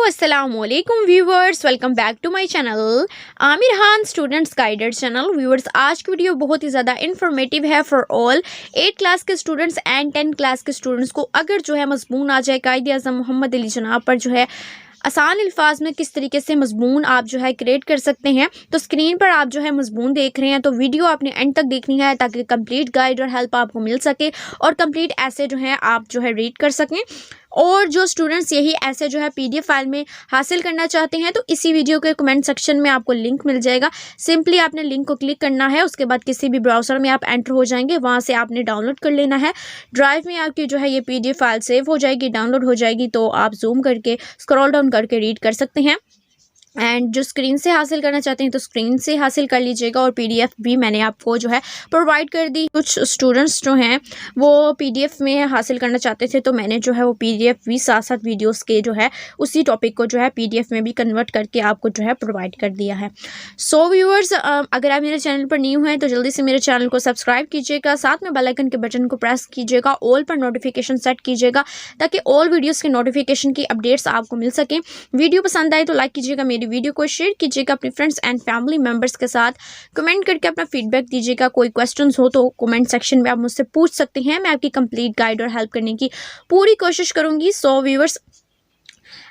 अस्सलामुअलैकुम viewers, welcome back to my channel Aamir Khan students guided channel. Viewers, आज की video बहुत ही ज़्यादा इन्फॉर्मेटिव है फॉर ऑल 8 क्लास के स्टूडेंट्स एंड 10 क्लास के स्टूडेंट्स को। अगर जो है मज़मून आ जाए कायदे आज़म मोहम्मद अली जनाब पर जो है आसान अल्फाज में किस तरीके से मज़मून आप जो है क्रिएट कर सकते हैं, तो स्क्रीन पर आप जो है मज़मून देख रहे हैं, तो वीडियो आपने एंड तक देखनी है ताकि कंप्लीट गाइड और हेल्प आपको मिल सके और कंप्लीट ऐसे जो है आप जो है रीड कर सकें। और जो स्टूडेंट्स यही ऐसे जो है पीडीएफ फाइल में हासिल करना चाहते हैं, तो इसी वीडियो के कमेंट सेक्शन में आपको लिंक मिल जाएगा। सिंपली आपने लिंक को क्लिक करना है, उसके बाद किसी भी ब्राउज़र में आप एंटर हो जाएंगे, वहाँ से आपने डाउनलोड कर लेना है। ड्राइव में आपकी जो है ये पीडीएफ फाइल सेव हो जाएगी, डाउनलोड हो जाएगी, तो आप जूम करके स्क्रॉल डाउन करके रीड कर सकते हैं। एंड जो स्क्रीन से हासिल करना चाहते हैं तो स्क्रीन से हासिल कर लीजिएगा। और पीडीएफ भी मैंने आपको जो है प्रोवाइड कर दी। कुछ स्टूडेंट्स जो हैं वो पीडीएफ में हासिल करना चाहते थे, तो मैंने जो है वो पीडीएफ भी साथ साथ वीडियोस के जो है उसी टॉपिक को जो है पीडीएफ में भी कन्वर्ट करके आपको जो है प्रोवाइड कर दिया है। सो व्यूअर्स, अगर आप मेरे चैनल पर न्यू हैं तो जल्दी से मेरे चैनल को सब्सक्राइब कीजिएगा, साथ में बेल आइकन के बटन को प्रेस कीजिएगा, ऑल पर नोटिफिकेशन सेट कीजिएगा ताकि ऑल वीडियोज़ के नोटिफिकेशन की अपडेट्स आपको मिल सकें। वीडियो पसंद आए तो लाइक कीजिएगा, मेरी वीडियो को शेयर कीजिएगा अपने फ्रेंड्स एंड फैमिली मेंबर्स के साथ। कमेंट करके अपना फीडबैक दीजिएगा। कोई क्वेश्चंस हो तो कमेंट सेक्शन में आप मुझसे पूछ सकते हैं, मैं आपकी कंप्लीट गाइड और हेल्प करने की पूरी कोशिश करूंगी। सो व्यूअर्स,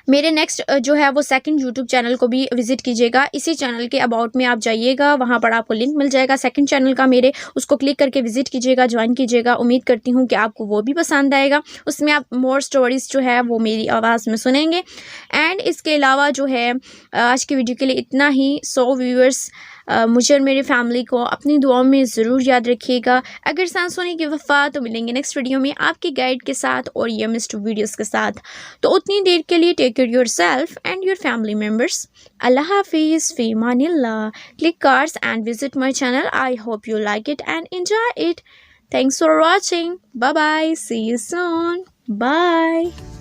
मेरे नेक्स्ट जो है वो सेकंड यूट्यूब चैनल को भी विजिट कीजिएगा। इसी चैनल के अबाउट में आप जाइएगा, वहाँ पर आपको लिंक मिल जाएगा सेकंड चैनल का मेरे, उसको क्लिक करके विजिट कीजिएगा, ज्वाइन कीजिएगा। उम्मीद करती हूँ कि आपको वो भी पसंद आएगा। उसमें आप मोर स्टोरीज जो है वो मेरी आवाज़ में सुनेंगे। एंड इसके अलावा जो है आज की वीडियो के लिए इतना ही। सो व्यूअर्स, मुझे और मेरी फैमिली को अपनी दुआओं में ज़रूर याद रखिएगा। अगर सांस होने की वफ़ा, तो मिलेंगे नेक्स्ट वीडियो में आपकी गाइड के साथ और ये मिस्ड वीडियोस के साथ। तो उतनी देर के लिए take care yourself and your family members. अल्लाह हाफिज़, फ़ी अमानिल्लाह। Click cards and visit my channel. I hope you like it and enjoy it. Thanks for watching. Bye bye. See you soon. Bye.